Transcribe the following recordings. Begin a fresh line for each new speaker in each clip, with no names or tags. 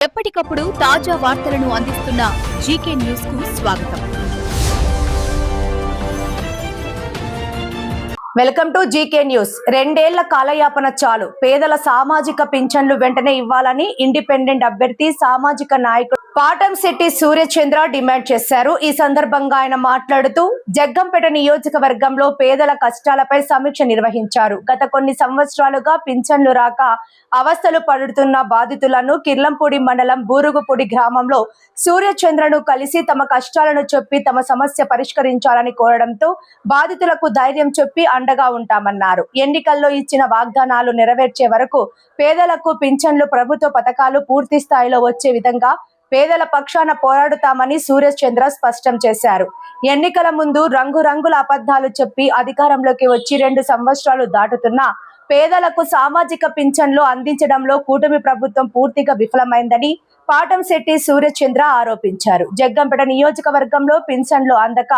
ఎప్పటికప్పుడు తాజా వార్తలను అందిస్తున్న జీకే న్యూస్ కు స్వాగతం.
Welcome to GK news. 2 ఏళ్ల కాలయాపన చాలు, పేదల సామాజిక పింఛన్లు వెంటనే ఇవ్వాలని ఇండిపెండెంట్ అభ్యర్థి సామాజిక నాయకుడు పాటంశెట్టి సూర్యచంద్ర డిమాండ్ చేశారు. ఈ సందర్భంగా ఆయన మాట్లాడుతూ జగ్గంపేట నియోజకవర్గంలో పేదల కష్టాలపై సమీక్ష నిర్వహించారు. గత కొన్ని సంవత్సరాలుగా పింఛన్లు రాక అవస్థలు పడుతున్న బాధితులను కిర్లంపూడి మండలం బూరుగుపూడి గ్రామంలో సూర్యచంద్రను కలిసి తమ కష్టాలను చెప్పి తమ సమస్య పరిష్కరించాలని కోరడంతో బాధితులకు ధైర్యం చెప్పి అండగా ఉంటామన్నారు. ఎన్నికల్లో ఇచ్చిన వాగ్దానాలు నెరవేర్చే వరకు పేదలకు పింఛన్లు, ప్రభుత్వ పథకాలు పూర్తి స్థాయిలో వచ్చే విధంగా పేదల పక్షాన పోరాడుతామని సూర్యచంద్ర స్పష్టం చేశారు. ఎన్నికల ముందు రంగురంగుల అబద్ధాలు చెప్పి అధికారంలోకి వచ్చి 2 సంవత్సరాలు దాటుతున్నా పేదలకు సామాజిక పింఛన్లు అందించడంలో కూటమి ప్రభుత్వం పూర్తిగా విఫలమైందని పాటంశెట్టి సూర్యచంద్ర ఆరోపించారు. జగ్గంపేట నియోజకవర్గంలో పింఛన్లు అందక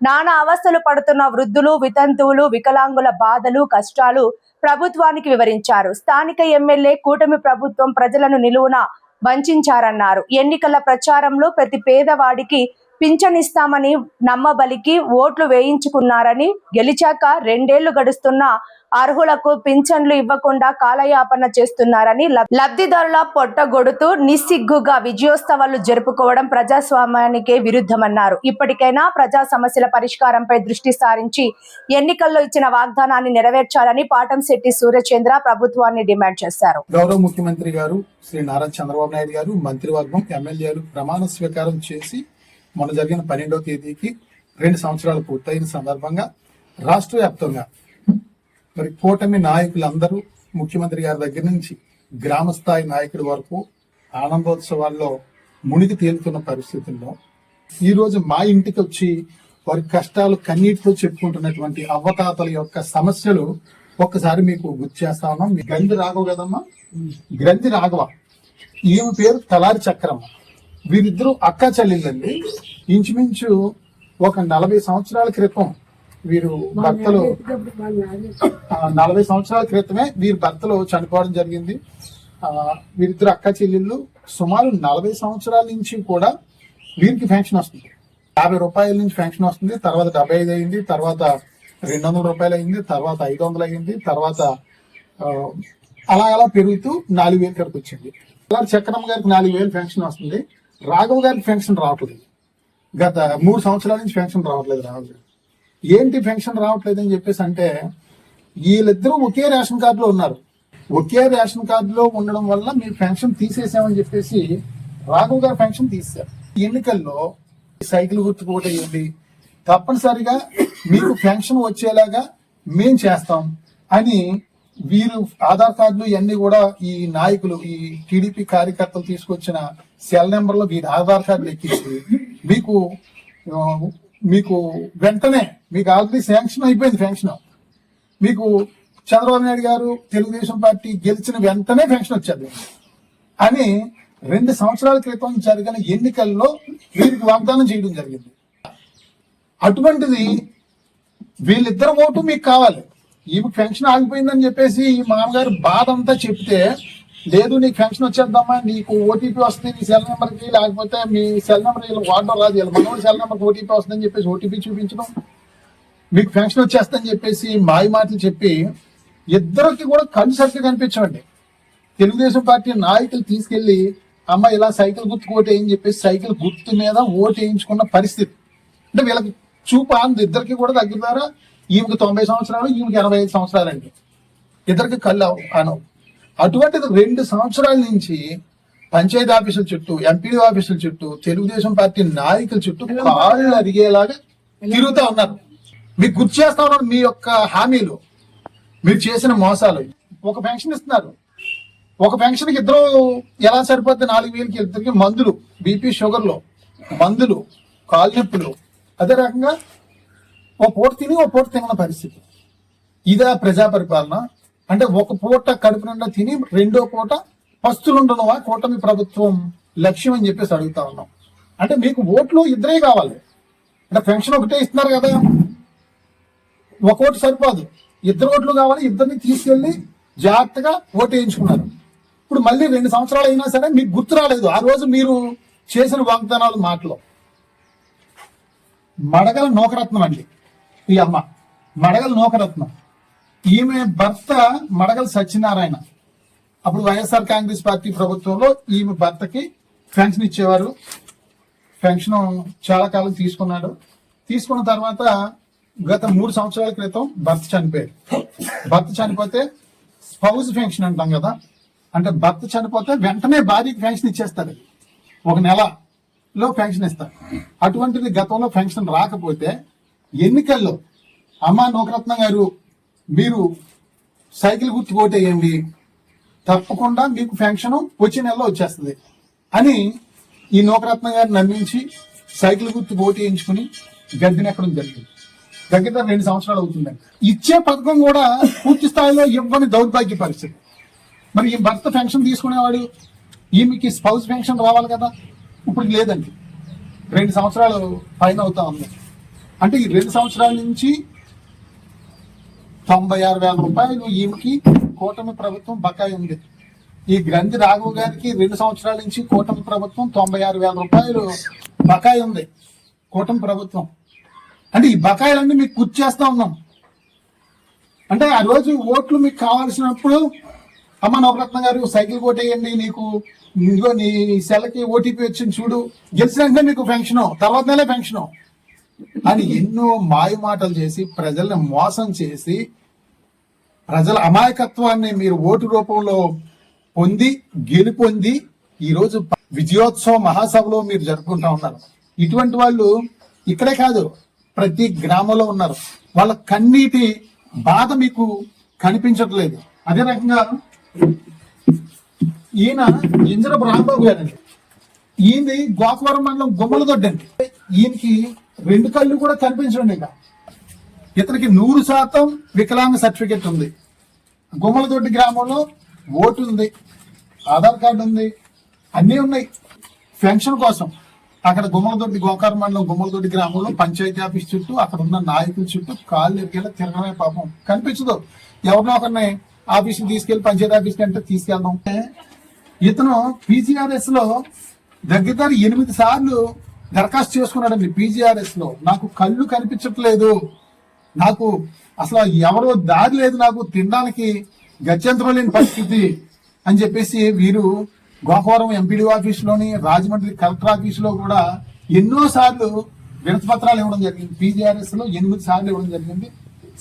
నానా అవస్థలు పడుతున్న వృద్ధులు, వితంతువులు, వికలాంగుల బాధలు, కష్టాలు ప్రభుత్వానికి వివరించారు. స్థానిక ఎమ్మెల్యే కూటమి ప్రభుత్వం ప్రజలను నిలువున వంచారన్నారు. ఎన్నికల ప్రచారంలో ప్రతి పేదవాడికి పింఛన్ ఇస్తామని నమ్మబలికి ఓట్లు వేయించుకున్నారని, గెలిచాక 2 ఏళ్లు గడుస్తున్నా అర్హులకు పింఛన్లు ఇవ్వకుండా కాలయాపన చేస్తున్నారని, లబ్ధిదారుల పొట్టగొడుతూ నిస్సిగ్గుగా విజయోత్సవాలు జరుపుకోవడం ప్రజాస్వామ్యానికే విరుద్ధమన్నారు. ఇప్పటికైనా ప్రజా సమస్యల పరిష్కారంపై దృష్టి సారించి ఎన్నికల్లో ఇచ్చిన వాగ్దానాన్ని నెరవేర్చాలని పాటంశెట్టి సూర్యచంద్ర ప్రభుత్వాన్ని డిమాండ్ చేశారు.
గౌరవ ముఖ్యమంత్రి గారు శ్రీ నారా చంద్రబాబు నాయుడు గారు, మంత్రివర్గం, ఎమ్మెల్యేలు ప్రమాణ స్వీకారం చేసి మొన్న జరిగిన 12వ తేదీకి 2 సంవత్సరాలు పూర్తయిన సందర్భంగా రాష్ట్ర వ్యాప్తంగా మరి కూటమి నాయకులందరూ ముఖ్యమంత్రి గారి దగ్గర నుంచి గ్రామ స్థాయి నాయకుడి వరకు ఆనందోత్సవాల్లో మునిగి తేలుతున్న పరిస్థితుల్లో ఈ రోజు మా ఇంటికి వచ్చి వారి కష్టాలు కన్నీటితో చెప్పుకుంటున్నటువంటి అవ్వతాతల యొక్క సమస్యలు ఒక్కసారి మీకు గుర్తు చేస్తా ఉన్నాం. గ్రంథి రాఘవ కదమ్మా, గ్రంథి రాఘవ, ఈమె పేరు తలారి చక్రమ్మ. వీరిద్దరూ అక్కా చెల్లెళ్ళండి. ఇంచుమించు ఒక 40 సంవత్సరాల క్రితం వీరు భర్తలు 40 సంవత్సరాల క్రితమే వీరి భర్తలు చనిపోవడం జరిగింది. వీరిద్దరు అక్కా చెల్లెళ్ళు సుమారు 40 సంవత్సరాల నుంచి కూడా వీరికి పెన్షన్ వస్తుంది. 50 రూపాయల నుంచి పెన్షన్ వస్తుంది. తర్వాత 75 అయింది, తర్వాత 200 రూపాయలు అయింది, తర్వాత 500 అయింది, తర్వాత అలా పెరుగుతూ 4,000 వరకు వచ్చింది. అలా చక్రమ్మ గారికి 4,000 పెన్షన్ వస్తుంది. రాఘవ్ గారికి పెన్షన్ రావట్లేదు. గత 3 సంవత్సరాల నుంచి పెన్షన్ రావట్లేదు. రాఘవ్ గారు ఏంటి పెన్షన్ రావట్లేదు అని చెప్పేసి అంటే, వీళ్ళిద్దరూ ఒకే రేషన్ కార్డులో ఉన్నారు. ఒకే రేషన్ కార్డులో ఉండడం వల్ల మీరు పెన్షన్ తీసేసామని చెప్పేసి రాఘవ్ గారు పెన్షన్ తీశారు. ఎన్నికల్లో సైకిల్ గుర్తుకు ఓటేయండి, తప్పనిసరిగా మీకు పెన్షన్ వచ్చేలాగా మేం చేస్తాం అని వీరు ఆధార్ కార్డులు ఇవన్నీ కూడా ఈ నాయకులు, ఈ టీడీపీ కార్యకర్తలు తీసుకొచ్చిన సెల్ నెంబర్లో వీరి ఆధార్ కార్డులు ఎక్కించి మీకు వెంటనే మీకు ఆల్రెడీ శాంక్షన్ అయిపోయింది. పెన్షన్ మీకు చంద్రబాబు నాయుడు గారు తెలుగుదేశం పార్టీ గెలిచిన వెంటనే పెన్షన్ వచ్చేది అని 2 సంవత్సరాల క్రితం జరిగిన ఎన్నికల్లో వీరికి వాగ్దానం చేయడం జరిగింది. అటువంటిది వీళ్ళిద్దరు ఓటు మీకు కావాలి. ఈమె పెన్షన్ ఆగిపోయిందని చెప్పేసి ఈ మామగారు బాధ అంతా చెప్తే, లేదు నీకు పెన్షన్ వచ్చేద్దామా, నీకు ఓటీపీ వస్తుంది నీ సెల్ నెంబర్కి, లేకపోతే మీ సెల్ నెంబర్ వీళ్ళు వాడడం రాదు, వీళ్ళ మనోడి సెల్ నెంబర్కి ఓటీపీ వస్తుందని చెప్పేసి ఓటీపీ చూపించడం, మీకు పెన్షన్ వచ్చేస్తుందని చెప్పేసి మాయ మాటలు చెప్పి ఇద్దరికి కూడా కళ్ళు సరిగ్గా కనిపించండి. తెలుగుదేశం పార్టీ నాయకులు తీసుకెళ్లి అమ్మ ఇలా సైకిల్ గుర్తుకు ఓటేయని చెప్పేసి సైకిల్ గుర్తు మీద ఓటు వేయించుకున్న పరిస్థితి. అంటే వీళ్ళకి చూపు ఆంది. ఇద్దరికి కూడా దగ్గర ద్వారా ఈమెకి 90 సంవత్సరాలు, ఈమెకి 85 సంవత్సరాలు అండి. ఇద్దరికి కళ్ళు అనవు. అటువంటిది 2 సంవత్సరాల నుంచి పంచాయతీ ఆఫీసుల చుట్టూ, ఎంపీడీ ఆఫీసుల చుట్టూ, తెలుగుదేశం పార్టీ నాయకుల చుట్టూ కాళ్ళు అరిగేలాగా తిరుగుతా ఉన్నారు. మీకు గుర్తు చేస్తా ఉన్నారు మీ యొక్క హామీలు, మీరు చేసిన మోసాలు. ఒక పెన్షన్ ఇస్తున్నారు, ఒక పెన్షన్కి ఇద్దరు ఎలా సరిపోద్ది? 4,000కి ఇద్దరికి మందులు, బీపీ షుగర్లు, మందులు, కాలు నొప్పులు, అదే రకంగా ఓ పూట తిని ఓ పూట తిన్న పరిస్థితి. ఇదా ప్రజా పరిపాలన? అంటే ఒక పూట కడుపు నిండా తిని 2వ పూట పస్తులుండనువా కూటమి ప్రభుత్వం లక్ష్యం అని చెప్పేసి అడుగుతా ఉన్నాం. అంటే మీకు ఓట్లు ఇద్దరే కావాలి. అంటే పెన్షన్ ఒకటే ఇస్తున్నారు కదా, ఒక ఓటు సరిపోదు, 2 ఓట్లు కావాలి. ఇద్దరిని తీసుకెళ్లి జాగ్రత్తగా ఓటు వేయించుకున్నారు. ఇప్పుడు మళ్ళీ 2 సంవత్సరాలు అయినా సరే మీకు గుర్తు రాలేదు ఆ రోజు మీరు చేసిన వాగ్దానాలు మాటలు. మడగల నూకరత్నం అండి ఈ అమ్మ, మడగల నూకరత్నం. ఈమె భర్త మడగల సత్యనారాయణ. అప్పుడు వైఎస్ఆర్ కాంగ్రెస్ పార్టీ ప్రభుత్వంలో ఈమె భర్తకి పెన్షన్ ఇచ్చేవారు. పెన్షన్ చాలా కాలం తీసుకున్నాడు. తీసుకున్న తర్వాత గత 3 సంవత్సరాల క్రితం భర్త చనిపోయాడు. భర్త చనిపోతే స్పౌజ్ పెన్షన్ అంటాం కదా, అంటే భర్త చనిపోతే వెంటనే భార్యకి పెన్షన్ ఇచ్చేస్తారు, 1 నెలలో పెన్షన్ ఇస్తారు. అటువంటిది గతంలో పెన్షన్ రాకపోతే ఎన్నికల్లో అమ్మా నూకరత్నం గారు మీరు సైకిల్ గుర్తు ఓటేయండి, తప్పకుండా మీకు పెన్షన్ వచ్చే నెలలో వచ్చేస్తుంది అని ఈ నూకరత్నం గారు నమ్మించి సైకిల్ గుర్తు ఓటేయించుకుని గద్దెనెక్కడం జరిగింది. దగ్గర 2 సంవత్సరాలు అవుతుందండి. ఇచ్చే పథకం కూడా పూర్తి స్థాయిలో ఇవ్వని దౌర్భాగ్య పరిస్థితి. మరి ఈ భర్త పెన్షన్ తీసుకునేవాడు, ఈమెకి స్పౌస్ పెన్షన్ రావాలి కదా, ఇప్పుడు లేదండి. 2 సంవత్సరాలు పైన అవుతా ఉంది. అంటే ఈ 2 సంవత్సరాల నుంచి 96,000 రూపాయలు ఈమెకి కూటమి ప్రభుత్వం బకాయి ఉంది. ఈ గ్రంథి రాఘవ్ గారికి 2 సంవత్సరాల నుంచి కూటమి ప్రభుత్వం 96,000 రూపాయలు బకాయి ఉంది కూటమి ప్రభుత్వం. అంటే ఈ బకాయిలన్నీ మీకు గుర్తు చేస్తా ఉన్నాం. అంటే ఆ రోజు ఓట్లు మీకు కావాల్సినప్పుడు అమ్మ నవరత్న గారు సైకిల్ కొట్టేయండి, నీకు ఇదిగో నీ సెలకి ఓటీపీ వచ్చింది చూడు, గెలిచినాక మీకు పెన్షన్, తర్వాత నెలే పెన్షన్ అని ఎన్నో మాయ మాటలు చేసి ప్రజల్ని మోసం చేసి ప్రజల అమాయకత్వాన్ని మీరు ఓటు రూపంలో పొంది గెలుపొంది ఈరోజు విజయోత్సవ మహాసభలో మీరు జరుపుకుంటా ఉన్నారు. ఇటువంటి వాళ్ళు ఇక్కడే కాదు, ప్రతి గ్రామంలో ఉన్నారు. వాళ్ళ కన్నీటి బాధ మీకు కనిపించట్లేదు. అదే రకంగా ఈయన ఇంజరపు రాంబాబు గారండి, ఈయనది గోకవరం మండలం గుమ్మలదొడ్డండి. ఈయనకి 2 కళ్ళు కూడా కనిపించండి. ఇతనికి 100% వికలాంగ సర్టిఫికెట్ ఉంది. గుమ్మలదొడ్డి గ్రామంలో ఓటు ఉంది, ఆధార్ కార్డు ఉంది, అన్నీ ఉన్నాయి. పెన్షన్ కోసం అక్కడ గుమ్మలదొడ్డి గోకారం మండలం గుమ్మలదొడ్డి గ్రామంలో పంచాయతీ ఆఫీస్ చుట్టూ అక్కడ ఉన్న నాయకుల చుట్టూ కాళ్ళు ఎరిగేలా తిరగడమే పాపం కనిపించదు. ఎవరినో ఒకరిని ఆఫీస్కి తీసుకెళ్లి పంచాయతీ ఆఫీస్కి అంటే తీసుకెళ్దాం. ఇతను పీజీఆర్ఎస్ లో దగ్గర 8 సార్లు దరఖాస్తు చేసుకున్నాడండి. పీజీఆర్ఎస్ లో నాకు కళ్ళు కనిపించట్లేదు, నాకు అసలు ఎవరో దారి లేదు, నాకు తినడానికి గత్యంతరం లేని పరిస్థితి అని చెప్పేసి వీరు గోకవరం ఎంపీడీ ఆఫీసులోని రాజమండ్రి కలెక్టర్ ఆఫీసులో కూడా ఎన్నో సార్లు వినతి పత్రాలు ఇవ్వడం జరిగింది. పీజీఆర్ఎస్ లో 8 సార్లు ఇవ్వడం జరిగింది.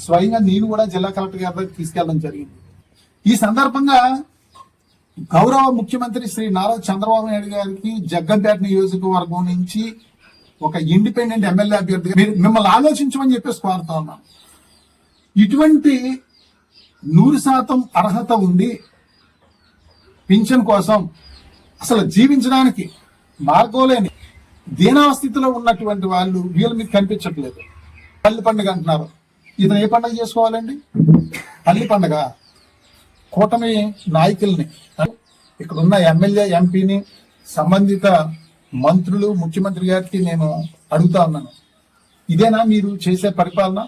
స్వయంగా నేను కూడా జిల్లా కలెక్టర్ గారి దగ్గర తీసుకెళ్ళడం జరిగింది. ఈ సందర్భంగా గౌరవ ముఖ్యమంత్రి శ్రీ నారా చంద్రబాబు నాయుడు గారికి జగ్గంపేట నియోజకవర్గం నుంచి ఒక ఇండిపెండెంట్ ఎమ్మెల్యే అభ్యర్థిగా మిమ్మల్ని ఆలోచించమని చెప్పేసి కోరుతా ఉన్నాను. ఇటువంటి 100% అర్హత ఉండి పింఛన్ కోసం అసలు జీవించడానికి మార్గం లేని దీనావస్థితిలో ఉన్నటువంటి వాళ్ళు వీళ్ళు మీకు కనిపించట్లేదు. పల్లి పండుగ అంటున్నారు. ఇతను ఏ పండుగ చేసుకోవాలండి? పల్లి పండుగ. కూటమి నాయకుల్ని, ఇక్కడ ఉన్న ఎమ్మెల్యే ఎంపీని, సంబంధిత మంత్రులు, ముఖ్యమంత్రి గారికి నేను అడుగుతా ఉన్నాను, ఇదేనా మీరు చేసే పరిపాలన?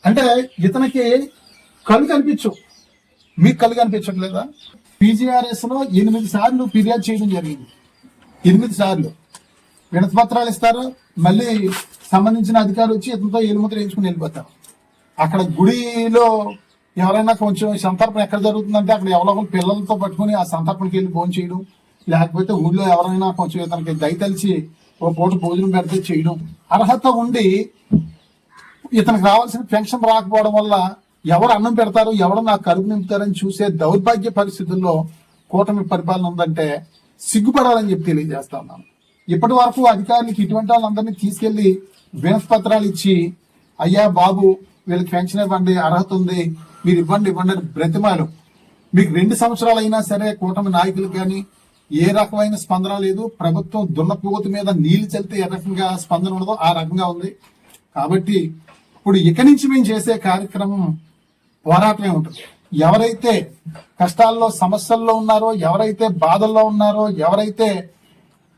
అంటే ఇతనికి కళ్ళు కనిపించు, మీకు కళ్ళు కనిపించట్లేదా? పీజీఆర్ఎస్ లో 8 సార్లు ఫిర్యాదు చేయడం జరిగింది. 8 సార్లు వినతి పత్రాలు ఇస్తారు, మళ్ళీ సంబంధించిన అధికారులు వచ్చి ఇతనితో ఏలుముద్ర వేయించుకుని వెళ్ళిపోతారు. అక్కడ గుడిలో ఎవరైనా కొంచెం సంతర్పణ ఎక్కడ జరుగుతుందంటే అక్కడ ఎవరో పిల్లలతో పట్టుకుని ఆ సంతర్పణకి వెళ్ళి భోజనం చేయడం, లేకపోతే ఊళ్ళో ఎవరైనా కొంచెం ఇతనికి దయతలిచి ఒక పూట భోజనం పెడితే చేయడం. అర్హత ఉండి ఇతనికి రావాల్సిన పెన్షన్ రాకపోవడం వల్ల ఎవరు అన్నం పెడతారు, ఎవరు నాకు కడుపు నింపుతారని చూసే దౌర్భాగ్య పరిస్థితుల్లో కూటమి పరిపాలన ఉందంటే సిగ్గుపడాలని చెప్పి తెలియజేస్తా ఉన్నాను. ఇప్పటి వరకు అధికారులకు ఇటువంటి వాళ్ళందరినీ తీసుకెళ్లి వినతి పత్రాలు ఇచ్చి, అయ్యా బాబు వీళ్ళకి పెన్షన్ ఇవ్వండి, అర్హత ఉంది, మీరు ఇవ్వండి ఇవ్వండి అని బ్రతిమాలు. మీకు 2 సంవత్సరాలు అయినా సరే కూటమి నాయకులకు కానీ ఏ రకమైన స్పందన లేదు. ప్రభుత్వం దున్నపోతు మీద నీళ్లు చల్లితే ఏ రకంగా స్పందన ఉండదో ఆ రకంగా ఉంది. కాబట్టి ఇప్పుడు ఇక నుంచి మేము చేసే కార్యక్రమం పోరాటమే ఉంటుంది. ఎవరైతే కష్టాల్లో సమస్యల్లో ఉన్నారో, ఎవరైతే బాధల్లో ఉన్నారో, ఎవరైతే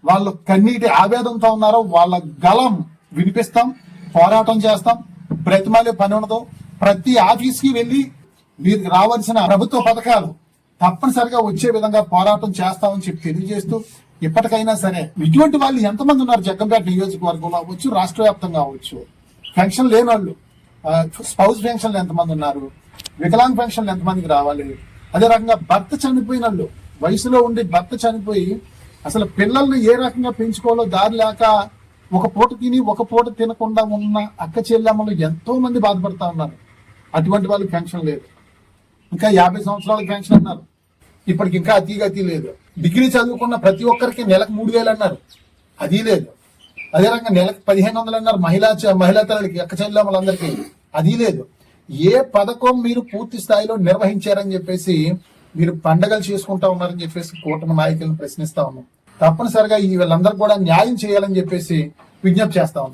వాళ్ళు కన్నీటి ఆవేదంతో ఉన్నారో వాళ్ళ గలం వినిపిస్తాం, పోరాటం చేస్తాం. బ్రతిమాలే పని ఉండదు. ప్రతి ఆఫీస్కి వెళ్ళి మీకు రావాల్సిన ప్రభుత్వ పథకాలు తప్పనిసరిగా వచ్చే విధంగా పోరాటం చేస్తామని చెప్పి తెలియజేస్తూ, ఇప్పటికైనా సరే ఇటువంటి వాళ్ళు ఎంతమంది ఉన్నారు జగ్గంపేట నియోజకవర్గంలో అవ్వచ్చు, రాష్ట్ర వ్యాప్తంగా అవ్వచ్చు, పెన్షన్ లేని వాళ్ళు, స్పౌస్ పెన్షన్లు ఎంతమంది ఉన్నారు, వికలాంగ్ పెన్షన్లు ఎంతమందికి రావాలి, అదే రకంగా భర్త చనిపోయిన వాళ్ళు, వయసులో ఉండి భర్త చనిపోయి అసలు పిల్లల్ని ఏ రకంగా పెంచుకోవాలో దారి లేక ఒక పూట తిని ఒక పూట తినకుండా ఉన్న అక్క చెల్లెమ్మలు ఎంతో మంది బాధపడతా ఉన్నారు. అటువంటి వాళ్ళకి పెన్షన్ లేదు. ఇంకా 50 సంవత్సరాలకు పెన్షన్ అన్నారు, ఇప్పటికి ఇంకా అతి లేదు. డిగ్రీ చదువుకున్న ప్రతి ఒక్కరికి నెలకు 3,000 అన్నారు, అది లేదు. అదే రకంగా నెలకు 1,500 అన్నారు మహిళా తల్లికి, అక్క చెల్లెమ్మలందరికీ, అది లేదు. ఏ పథకం మీరు పూర్తి స్థాయిలో నిర్వహించారని చెప్పేసి మీరు పండగలు చేసుకుంటా ఉన్నారని చెప్పేసి కూటమి నాయకులను ప్రశ్నిస్తా ఉన్నాం. తప్పనిసరిగా వీళ్ళందరూ కూడా న్యాయం చేయాలని చెప్పేసి విజ్ఞప్తి చేస్తా ఉన్నాం.